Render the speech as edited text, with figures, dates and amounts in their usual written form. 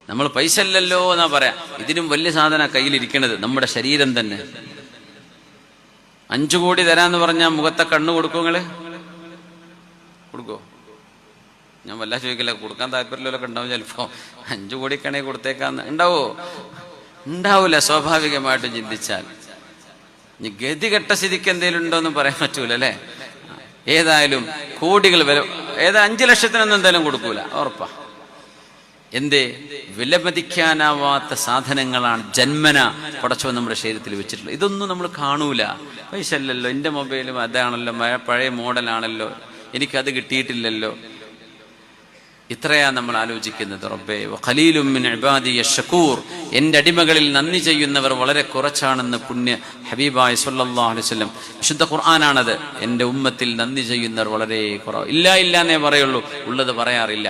നമ്മൾ പൈസ അല്ലല്ലോ എന്നാ പറയാ. ഇതിനും വലിയ സാധന കയ്യിലിരിക്കണത് നമ്മുടെ ശരീരം തന്നെ. 5 കോടി തരാന്ന് പറഞ്ഞാൽ മുഖത്തെ കണ്ണ് കൊടുക്കോ? നിങ്ങള് കൊടുക്കോ? ഞാൻ വല്ല ചോദിക്കില്ല. കൊടുക്കാൻ താല്പര്യമുള്ളവരൊക്കെ ഉണ്ടാവും ചിലപ്പോ. 5 കോടിക്കാണെ കൊടുത്തേക്കാന്ന് ഉണ്ടാവോ? ഉണ്ടാവൂല. സ്വാഭാവികമായിട്ടും ചിന്തിച്ചാൽ ഇനി ഗതികെട്ട സ്ഥിതിക്ക് എന്തെങ്കിലും ഉണ്ടോന്നും പറയാൻ പറ്റൂല അല്ലെ. ഏതായാലും കോടികൾ വില, 5 ലക്ഷത്തിനൊന്നും എന്തായാലും കൊടുക്കൂല, ഉറപ്പാ. എന്തേ? വിലമതിക്കാനാവാത്ത സാധനങ്ങളാണ് ജന്മന പടച്ചവൻ നമ്മുടെ ശരീരത്തിൽ വെച്ചിട്ടുള്ളത്. ഇതൊന്നും നമ്മൾ കാണൂല. പൈസ അല്ലല്ലോ, എന്റെ മൊബൈലും അതാണല്ലോ, പഴയ മോഡലാണല്ലോ, എനിക്കത് കിട്ടിയിട്ടില്ലല്ലോ. ഇത്രയാ നമ്മൾ ആലോചിക്കുന്നത്. റബ്ബേ വഖലീലും മിൻ ഇബാദിയ ശകൂർ, എന്റെ അടിമകളിൽ നന്ദി ചെയ്യുന്നവർ വളരെ കുറച്ചാണെന്ന് പുണ്യ ഹബീബായ സ്വല്ലല്ലാഹു അലൈഹി വസല്ലം. വിശുദ്ധ ഖുർആനാണത്. എന്റെ ഉമ്മത്തിൽ നന്ദി ചെയ്യുന്നവർ വളരെ കുറവ്. ഇല്ല എന്നേ പറയുള്ളൂ, ഉള്ളത് പറയാറില്ല.